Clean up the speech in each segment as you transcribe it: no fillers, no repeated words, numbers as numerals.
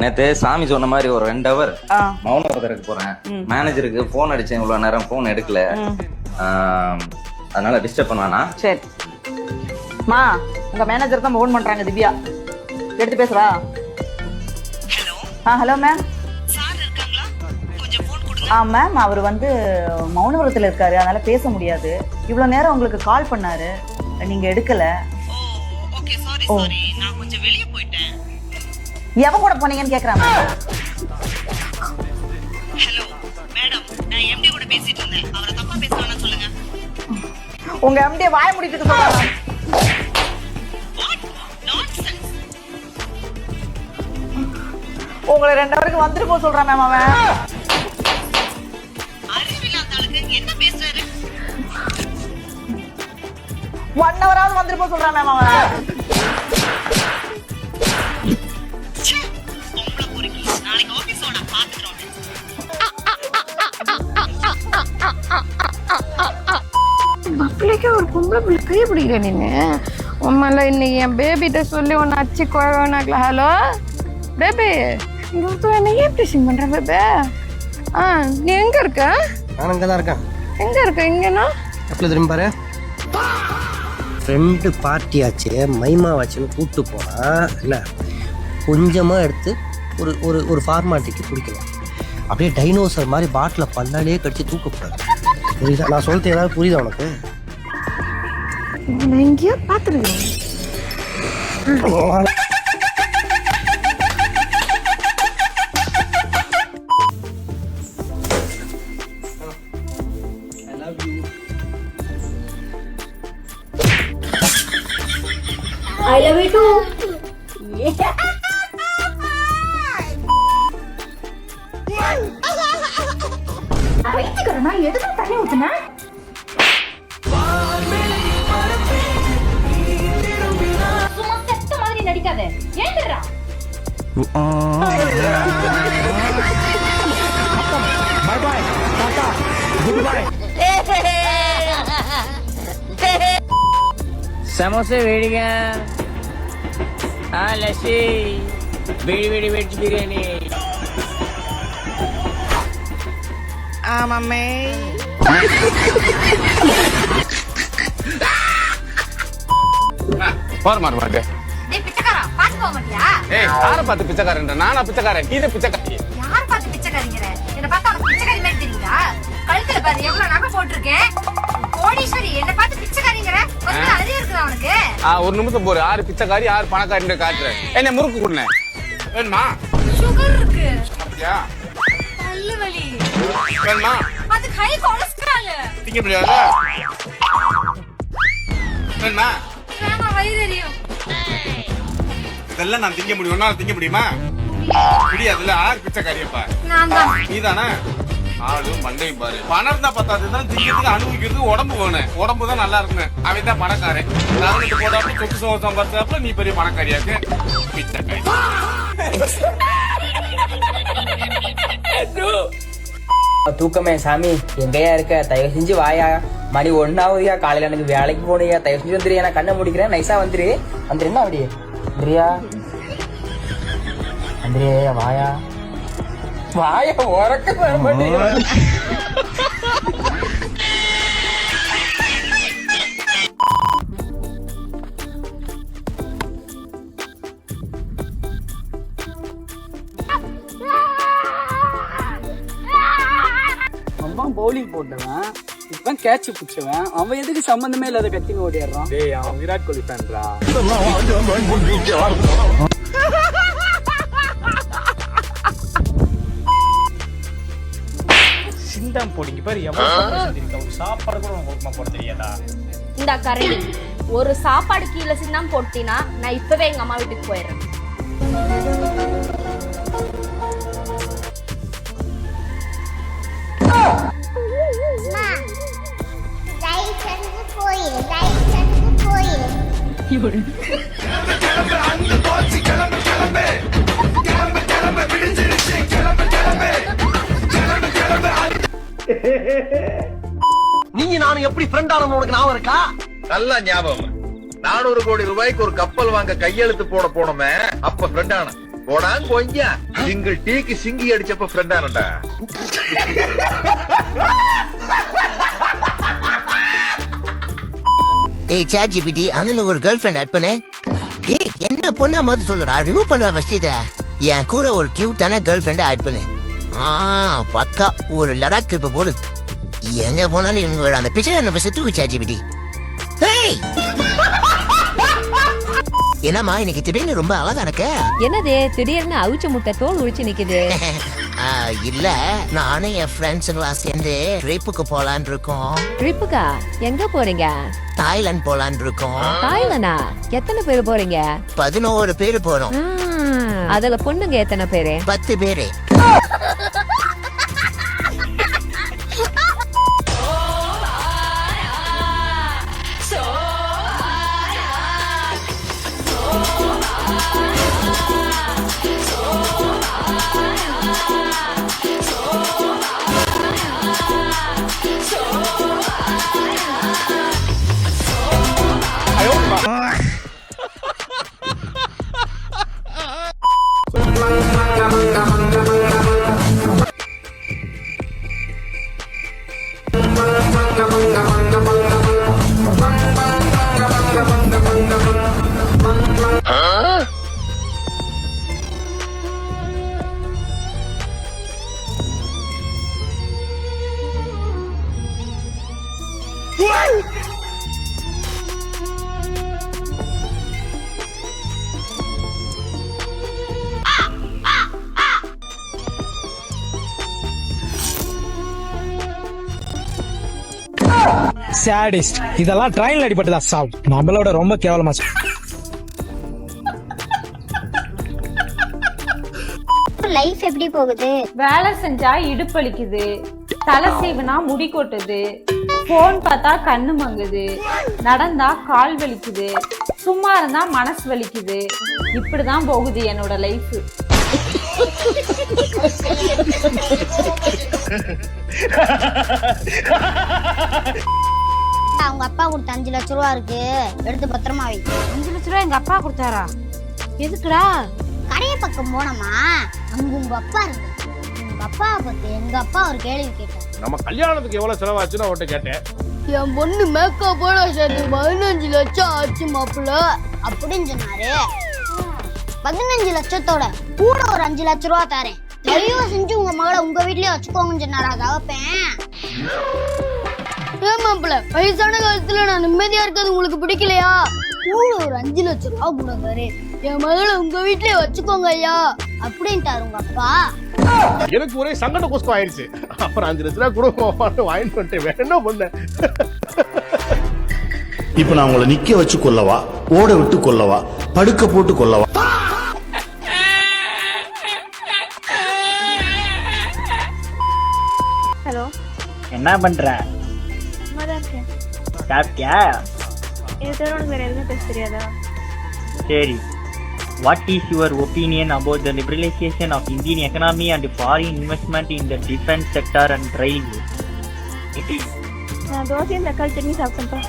நேத்து சாமி சொன்ன மாதிரி ஒரு 2 ஹவர் மௌன விரதத்துக்கு போறேன். மேனேஜருக்கு போன் அடிச்சேன், இவ்வளவு நேரம் போன் எடுக்கல. அதனால டிஸ்டர்ப் பண்ணுவானா? சரி மா, உங்க மேனேஜர் தான் போன் பண்றாங்க. திவ்யா எடுத்து பேசுறா. Hello ma'am. மேம் அவர் வந்து மௌன விரதத்தில் இருக்காரு, அதனால பேச முடியாது. இவ்வளவு நேரம் உங்களுக்கு கால் பண்ணாரு, நீங்க எடுக்கல. எவன் கூட போனீங்கன்னு கேக்குறாங்க. உங்க எம்டி வாய முடிட்டு சொல்றாங்க. உங்களை 2 ஹவருக்கு வந்துட்டு போக சொல்றான் மேம். அவன் 1 ஹவராவது வந்துட்டு போக சொல்றான் மேம். அவன் பிள்ளைக்கு ஒரு பொம்பளை பிள்ளை கையை பிடிக்கிற நீன்னு உண்மையில இன்னைக்கு என் பேபிகிட்ட சொல்லி ஒன்று அச்சு குழந்தைனாக்கல. ஹலோ பேபி, இங்கே என்ன ஏன் ப்ளீசிங் பண்ணுற பேபே? நீ எங்கே இருக்க? நான் அங்கே தான் இருக்கேன். எங்கே இருக்க? இங்கேனா எப்படி திரும்பி பாரு. ஃப்ரெண்டு பார்ட்டி ஆச்சு, மைமா வாச்சுன்னு கூப்பிட்டு போனால் இல்லை, கொஞ்சமாக எடுத்து ஒரு ஒரு ஒரு ஃபார்மாலிட்டிக்கு குடிக்கலாம். அப்படியே டைனோசர் மாதிரி பாட்டில் பல்லாலே கடிச்சு தூக்கக்கூடாது. புரியுதா? நான் சொல்லிட்டு ஏதாவது புரியுதா உனக்கு? நான் எங்கேயோ பார்த்துருக்கேன். I love you too. வைத்துக்கிறேன்னா எதுக்கு தண்ணி ஊத்துன? சும்மா செத்த மாதிரி நடிக்காத. ஏன்டா bye bye tata goodbye. समोसे వేడిగా లస్సీ వేడి వేడి వెజ్ బిర్యానీ. மம்மி போற மாதிரி மாட்டே. டேய் பிச்சைக்காரா, பாத்து போக மாட்டியா? ஏய், யாரை பார்த்து பிச்சைக்காரன்ற? நானா பிச்சைக்காரன்? நீ தான் பிச்சைக்காரி. யார் பார்த்து பிச்சைக்காரிங்கற? என்ன பார்த்தா உனக்கு பிச்சைக்காரி மாதிரி தெரியுதா? கழுத்துல பாரு எவ்வளவு நகை போட்டுருக்கேன். கோடீஸ்வரி, என்ன பார்த்து பிச்சைக்காரிங்கற? கொஞ்சம் அறிவு இருக்குதா உனக்கு? ஒரு நிமிஷம் போற. யாரு பிச்சைக்காரி யாரு பணக்காரின்னு காட்டுறேன். என்ன முறுக்கு குடுனே வேணுமா? சுகர் இருக்கு. அப்படியா? பல்லு வலி வேணுமா? அது ஹை கொலஸ்ட்ரால். திங்க முடியாது. வேணுமா? வேணாம், வயிறு எரியும். இதெல்லாம் நான் திங்க முடியும், ஒன்னால திங்க முடியுமா? முடியாதுல்ல. யார் பிச்சைக்காரியப்பா? நான் தான். நீதானே? ஆளும் மண்டையும் பாரு. பணம் இருந்தா பத்தாதுதான், திங்கிறதுக்கு அனுபவிக்கிறதுக்கு உடம்பு வேணும். உடம்பு தான் நல்லா இருக்கணும். அவன் தான் பணக்காரன். நகரத்து போடாம சொத்து சோசம் பார்த்தாப்புல நீ பெரிய பணக்காரியாக்கு பிச்சைக்காரி. தூக்கமே சாமி, எங்கயா இருக்க? தயவு செஞ்சு வாயா. மணி 1 ஆகுதுயா. காலையில எனக்கு வேலைக்கு போனியா. தயவு செஞ்சு வந்துரு. நான் கண்ணை முடிக்கிறேன். நைஸா வந்துரு. வந்துருன்னா அப்படியே வந்துரியா? வந்துரு வாயா. வாயா, உறக்க வர மாட்டேங்குது. அவன் பவுலிங் போட்டவன், இப்ப கேட்ச் பிடிச்சவன். அவன் எதுக்கு சம்பந்தமே இல்லாத கத்தின்னு ஓடிடுறான்? டேய், அவன் விராட் கோலி ஃபேன்ரா. சிந்தாம் போடிங்க பாரு. எவ்வளவு செஞ்சிருக்க. ஒரு சாப்பாடு கூட உனக்கு போட தெரியாதா? இந்த கரடி ஒரு சாப்பாடு கீழே சிந்தாம போட்டினா நான் இப்பவே எங்க அம்மா வீட்டுக்கு போயிடுறேன். நீங்க நானும் எப்படி ஃப்ரெண்ட் ஆனோம்னு உனக்கு ஞாபகம் இருக்கா? நல்ல ஞாபகம். 400 கோடி ரூபாய்க்கு ஒரு கப்பல் வாங்க கையெழுத்து போட போனோமே, அப்ப ஃப்ரெண்ட் ஆன. போடா கொஞ்சம் சிங்கிள் டீக்கு சிங்கி அடிச்சப்ப ஃப்ரெண்டானடா. ஏய் சாட் ஜிபிடி அண்ணன் ஒரு கேர்ள் ஃப்ரெண்ட் ஆட் பண்ணு. ஏய் என்ன பொண்ணா மாதிரி சொல்லுறா, ரிமூவ் பண்ண ஃபர்ஸ்ட். என் கூட ஒரு கியூட்டான கேர்ள் ஃப்ரெண்ட் ஆட் பண்ணு. பக்கா ஒரு லடாக் ட்ரிப் போடு. எங்க போனாலும் இவங்க அந்த பிச்சை நம்ம செத்து சாட் ஜிபிடி. ஏய் என்னம்மா இன்னைக்கு திடீர்னு ரொம்ப அழகா இருக்க? என்னது திடீர்னு அவிச்ச முட்டை தோல் உரிச்சு நிக்குது? இல்ல நானும் என் ஃப்ரெண்ட்ஸுங்களா சேர்ந்து ட்ரிப்புக்கு போலான் இருக்கோம். ட்ரிப்புக்கா? எங்க போறீங்க? தாய்லாந்து போலான் இருக்கோம். தாய்லாந்தா? எத்தனை பேர் போறீங்க? 11 பேரு போறோம். அதுல பொண்ணுங்க எத்தனை பேரு? 10 பேரு. சாடிஸ்ட் இதெல்லாம் ட்ரெயின்ல அடிபட்டுதான் சாவு. நம்மளோட ரொம்ப கேவலமா. லைஃப் எப்படி போகுது? வேலை செஞ்சா இடுப்பளிக்குது, தலை சீவுனா முடி கொட்டுது, போன் பார்த்தா கண்ணு மங்குது, நடந்தா கால் வலிக்குது, சும்மா இருந்தா மனசு வலிக்குது. இப்படிதான் போகுது என்னோட லைஃப். அவங்க அப்பா கொடுத்த 5 லட்ச ரூபா இருக்கு, எடுத்து பத்திரமா வை. 5 லட்ச ரூபா எங்க அப்பா கொடுத்தாரா? எதுக்குடா? கடைய பக்கம் போனமா, அங்க உங்க அப்பா இருக்கு. உங்க அப்பாவை பத்தி எங்க அப்பா ஒரு கேள்வி கேட்டார். நம்ம கல்யாணத்துக்கு எவ்வளவு செலவாச்சுன்னு அவர்கிட்ட கேட்டேன். என் பொண்ணு மேக்கப் போட சேர்த்து 15 லட்சம் ஆச்சு மாப்பிள்ள அப்படின்னு சொன்னாரு. 15 லட்சத்தோட கூட ஒரு 5 லட்ச ரூபா தரேன், தெளிவா செஞ்சு உங்க மகளை உங்க வீட்லயே வச்சுக்கோங்கன்னு சொன்னாரா தவப்பேன். ஏன் மாப்பிள்ள வயசான காலத்துல நான் நிம்மதியா இருக்கிறது உங்களுக்கு பிடிக்கலையா? கூட ஒரு 5 லட்ச ரூபா கொடுங்க, என் மகளை உங்க வீட்லயே வச்சுக்கோங்க ஐயா அப்படின்ட்டாரு உங்க அப்பா. எனக்கு ஒரே சங்கட குஸ்கம் ஆயிடுச்சு. அப்புறம் 5 லட்ச ரூபா கொடுக்க வாங்கிட்டு வந்துட்டு வேற என்ன பண்ண. இப்ப நான் உங்களை நிக்க வச்சு கொல்லவா, ஓட விட்டு கொல்லவா, படுக்க போட்டு கொல்லவா? ஹலோ, என்ன பண்ற? சாப்பிட்டியா? இது தவிர உனக்கு வேற எதுவும் பேச தெரியாதா? சரி. What is your opinion about the liberalization of Indian economy and foreign investment in the defense sector and railway? நான் தோசையும் தக்காளி chutney சாப்பிட்டேன்ப்பா.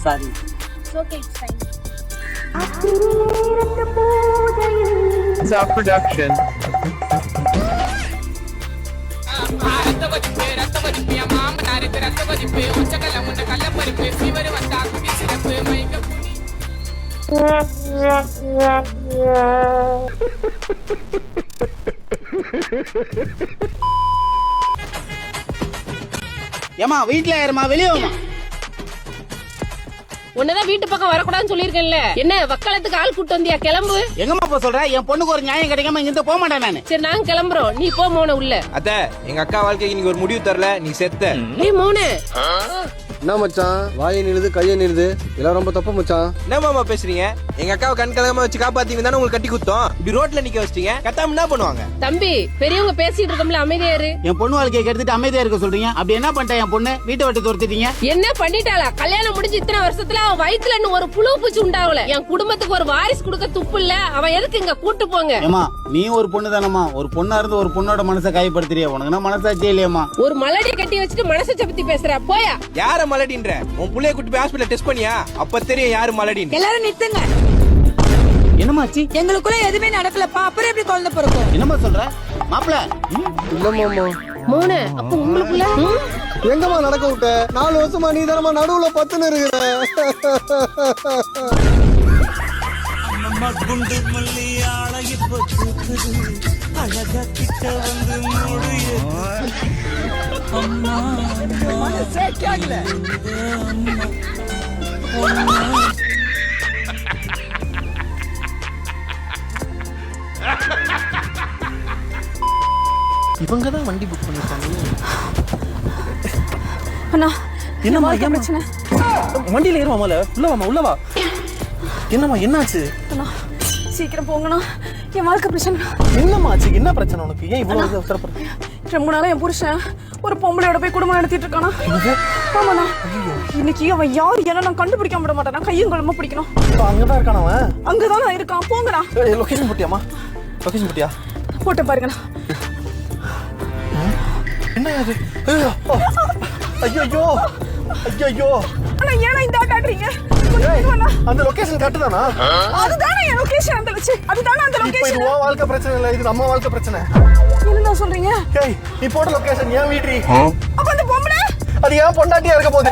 Sorry. Okay, it's fine. Production. ஏமா வீட்டுல ஏறுமா, வெளியே வாமா. உன்னதான் வீட்டு பக்கம் வரக்கூடாதுன்னு சொல்லிருக்கேன்ல, என்ன வக்காலத்துக்கு ஆள் கூட்டு வந்தியா? கிளம்பு. எங்கம்மா போக சொல்ற? என் பொண்ணுக்கு ஒரு நியாயம் கிடைக்காம இங்க போக மாட்டேன் நானு. சரி நாங்க கிளம்புறோம், நீ போ மோன உள்ள. அத்த எங்க அக்கா வாழ்க்கைக்கு நீங்க ஒரு முடிவு தரல, நீ செத்த. ஏய் மோனே, என்ன மச்சான் வாயை நிறுது கையை நிறுது, எல்லாம் ரொம்ப தப்பு மச்சான். என்ன மாமா பேசுறீங்க? எங்க அக்காவை கண் கலகமா வச்சு காப்பாத்தீங்க தானே உங்களுக்கு கட்டி குத்தோம். இப்படி ரோட்ல நிக்க வச்சிட்டீங்க, கட்டாம என்ன பண்ணுவாங்க? தம்பி பெரியவங்க பேசிட்டு இருக்கோம்ல, அமைதியா இரு. என் பொண்ணு வாழ்க்கையை கெடுத்துட்டு அமைதியா இருக்க சொல்றீங்க. அப்படி என்ன பண்ணிட்டேன்? என் பொண்ணு வீட்டை விட்டு துரத்திட்டீங்க. என்ன பண்ணிட்டாளா? கல்யாணம் முடிஞ்சு இத்தனை வருஷத்துல அவன் வயித்துல இன்னும் ஒரு புழு பூச்சி உண்டாவல. என் குடும்பத்துக்கு ஒரு வாரிசு கொடுக்க துப்பு இல்ல, அவன் எதுக்கு இங்க கூட்டு போங்க? ஏமா நீ ஒரு பொண்ணு தானம்மா, ஒரு பொண்ணா இருந்து ஒரு பொண்ணோட மனசை காயப்படுத்துறியா? உனக்கு மனசாச்சே இல்லையம்மா. ஒரு மலடியை கட்டி வச்சுட்டு மனசை பத்தி பேசுற போயா? யார மலடின்ற? உன் புள்ளைய கூட்டி போய் ஹாஸ்பிடல்ல டெஸ்ட் பண்ணியா? அப்ப தெரியும் யாரு மலடின்னு. எல்லாரும் நிறுத்துங்க. என்னமாச்சு? எங்களுக்குள்ள எதுவுமே நடக்கலப்பா. அப்புறம் எப்படி குழந்தை பிறக்கும்? என்னமா சொல்ற மாப்பிள? இல்ல மாமா. 3 அப்ப உங்களுக்குள்ள எங்கம்மா நடக்க விட்ட? 4 வருஷமா நீ தானமா நடுவுல பத்துன்னு இருக்கிற. குண்டு மல்லி ஆளைய போச்சுது அழகா கிட்ட வந்து மூடிய அம்மா இவங்க தான் வண்டி புக் பண்ணிருக்காங்க. அண்ணா என்னம்மா பிரச்சனை? வண்டியில ஏறுமா மேல? உள்ள வா. என்னம்மா என்னாச்சு? அண்ணா சீக்கிரம் போங்கண்ணா, என் வாழ்க்கை பிரச்சனை. என்னம்மா ஆச்சு? என்ன பிரச்சனை உனக்கு? ஏன் இவ்வளவு அவசரப்படுற? ரொம்ப நாளா என் புருஷன் ஒரு பொம்பளையோட போய் குடும்பம் நடத்திட்டு இருக்கானா. ஆமாண்ணா, இன்னைக்கு அவன் யார் என்ன நான் கண்டுபிடிக்க விட மாட்டேன். கையும் குழம்பு பிடிக்கணும். அங்கதான் இருக்கான அவன்? அங்கதான் இருக்கான். போங்கண்ணா. லொகேஷன் போட்டியாமா? லொகேஷன் போட்டியா? போட்டு பாருங்கண்ணா. என்ன அது? ஐயோ அண்ணா ஏன்னா இந்த ஆட்டாடுறீங்க? அந்த லொகேஷன் கரெக்ட் தானா? அதுதானே என் லொகேஷன். அந்த வச்சு அதுதானே அந்த லொகேஷன். இது உன் வாழ்க்கை பிரச்சனை இல்ல, இது நம்ம வாழ்க்கை பிரச்சனை. என்னடா சொல்றீங்க? ஏய் நீ போட்ட லொகேஷன் ஏன் வீட்ரி? அப்ப அந்த பொம்பளை அது ஏன் பொண்டாட்டியா இருக்க போகுது?